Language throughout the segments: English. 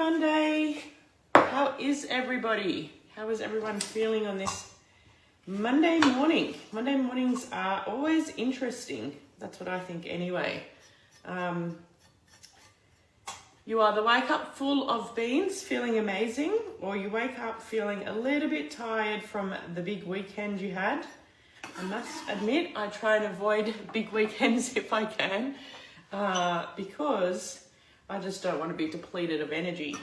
Monday. How is everybody? How is everyone feeling on this Monday morning? Monday mornings are always interesting. That's what I think anyway. You either wake up full of beans, feeling amazing, or you wake up feeling a little bit tired from the big weekend you had. I must admit, I try and avoid big weekends if I can, because I just don't want to be depleted of energy.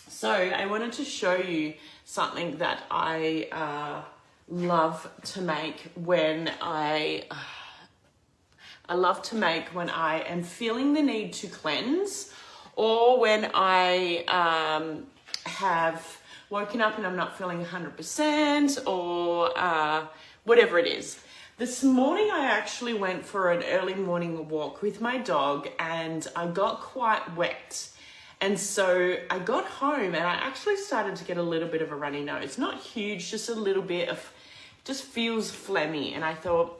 So I wanted to show you something that I love to make when I am feeling the need to cleanse, or when I have woken up and I'm not feeling 100%, or whatever it is. This morning I actually went for an early morning walk with my dog and I got quite wet. And so I got home and I actually started to get a little bit of a runny nose. Not huge, just a little bit of, just feels phlegmy. And I thought,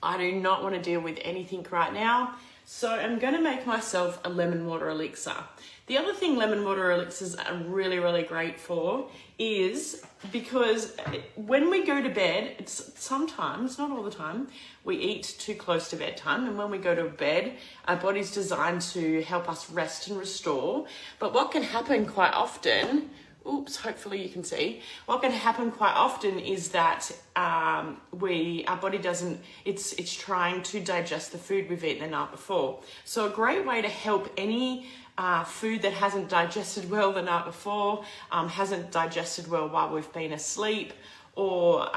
I do not want to deal with anything right now. So I'm going to make myself a lemon water elixir. The other thing lemon water elixirs are really, really great for is because when we go to bed, it's sometimes, not all the time, we eat too close to bedtime. And when we go to bed, our body's designed to help us rest and restore. But what can happen quite often, hopefully you can see, what can happen quite often is that our body doesn't, it's trying to digest the food we've eaten the night before. So a great way to help any food that hasn't digested well the night before, hasn't digested well while we've been asleep, or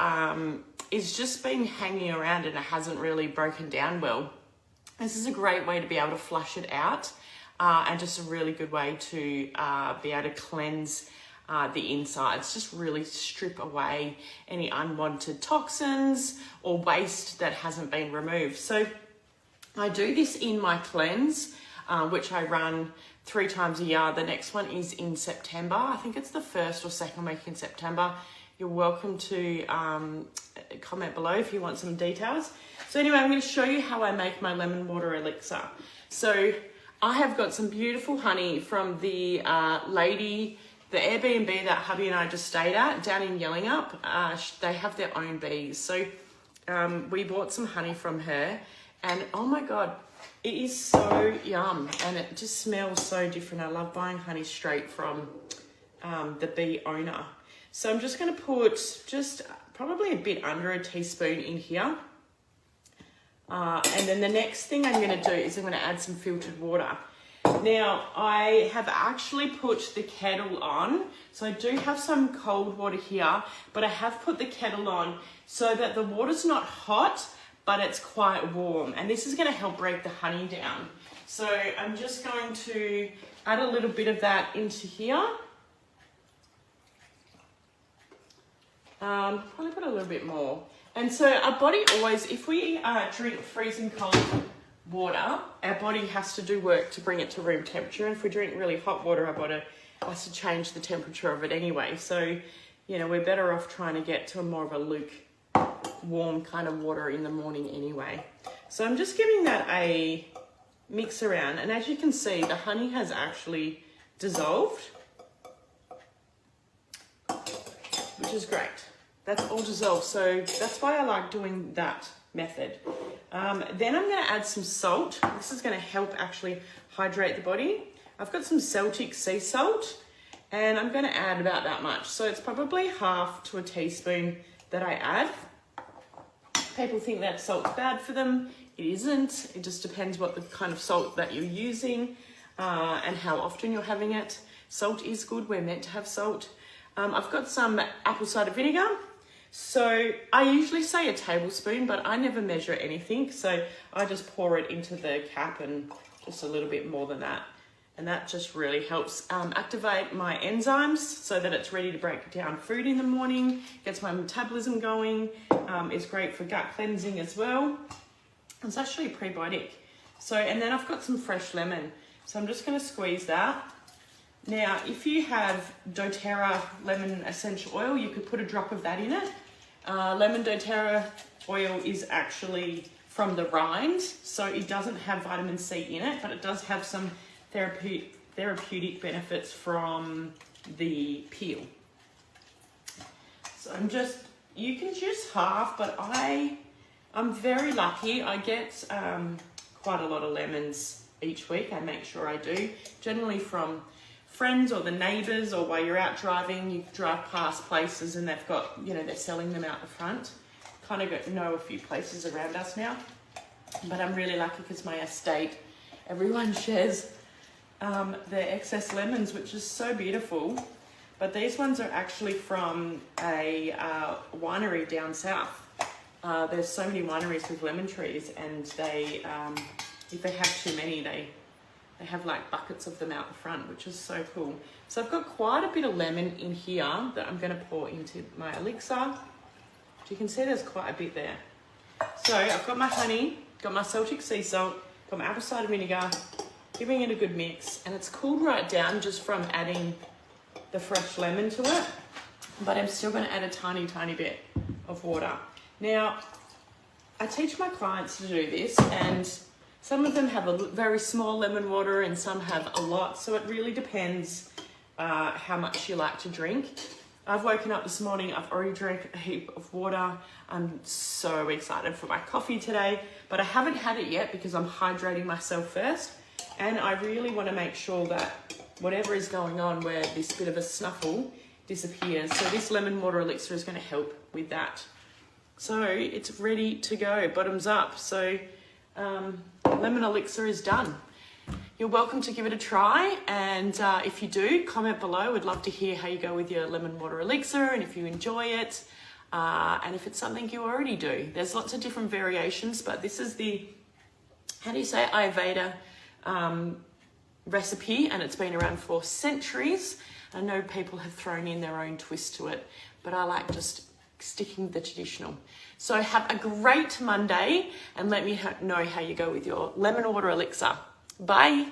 is just been hanging around and it hasn't really broken down well. This is a great way to be able to flush it out, and just a really good way to be able to cleanse the insides, just really strip away any unwanted toxins or waste that hasn't been removed. So I do this in my cleanse, which I run 3 times a year. The next one is in September. I think it's the 1st or 2nd week in September. You're welcome to comment below if you want some details. So anyway, I'm going to show you how I make my lemon water elixir. So I have got some beautiful honey from the the Airbnb that hubby and I just stayed at down in Yellingup. They have their own bees. So we bought some honey from her and oh my God, it is so yum and it just smells so different. I love buying honey straight from the bee owner. So I'm just going to put just probably a bit under a teaspoon in here. And then the next thing I'm going to do is I'm going to add some filtered water. Now, I have actually put the kettle on, so I do have some cold water here, but I have put the kettle on so that the water's not hot, but it's quite warm, and this is going to help break the honey down. So I'm just going to add a little bit of that into here. Probably put a little bit more. And so our body always, if we drink freezing cold water, our body has to do work to bring it to room temperature. And if we drink really hot water, our body has to change the temperature of it anyway. So, you know, we're better off trying to get to more of a lukewarm kind of water in the morning anyway. So I'm just giving that a mix around. And as you can see, the honey has actually dissolved, which is great. That's all dissolved. So that's why I like doing that method. Then I'm going to add some salt. This is going to help actually hydrate the body. I've got some Celtic sea salt and I'm going to add about that much. So it's probably half to a teaspoon that I add. People think that salt's bad for them. It isn't. It just depends what the kind of salt that you're using and how often you're having it. Salt is good. We're meant to have salt. I've got some apple cider vinegar. So I usually say a tablespoon, but I never measure anything. So I just pour it into the cap and just a little bit more than that. And that just really helps activate my enzymes so that it's ready to break down food in the morning, gets my metabolism going. It's great for gut cleansing as well. It's actually a prebiotic. So, and then I've got some fresh lemon. So I'm just going to squeeze that. Now, if you have doTERRA lemon essential oil, you could put a drop of that in it. Lemon doTERRA oil is actually from the rind, so it doesn't have vitamin C in it, but it does have some therapeutic therapeutic benefits from the peel. So you can juice half, but I'm very lucky. I get quite a lot of lemons each week. I make sure I do, generally from friends or the neighbors, or while you're out driving, you drive past places and they've got, they're selling them out the front. Kind of know a few places around us now, but I'm really lucky because my estate, everyone shares their excess lemons, which is so beautiful. But these ones are actually from a winery down south. There's so many wineries with lemon trees, and they, if they have too many, they have like buckets of them out the front, which is so cool. So I've got quite a bit of lemon in here that I'm going to pour into my elixir. You can see there's quite a bit there. So I've got my honey, got my Celtic sea salt, got my apple cider vinegar, giving it a good mix, and it's cooled right down just from adding the fresh lemon to it, but I'm still going to add a tiny, tiny bit of water. Now, I teach my clients to do this, and some of them have a very small lemon water and some have a lot, so it really depends how much you like to drink. I've woken up this morning, I've already drank a heap of water. I'm so excited for my coffee today, but I haven't had it yet because I'm hydrating myself first, and I really want to make sure that whatever is going on where this bit of a snuffle disappears. So this lemon water elixir is going to help with that. So it's ready to go, bottoms up. So lemon elixir is done. You're welcome to give it a try, and if you do, comment below. We'd love to hear how you go with your lemon water elixir and if you enjoy it, and if it's something you already do. There's lots of different variations, but this is the, how do you say, Ayurveda recipe, and it's been around for centuries. I know people have thrown in their own twist to it, but I like just sticking with the traditional. So have a great Monday, and let me know how you go with your lemon water elixir. Bye.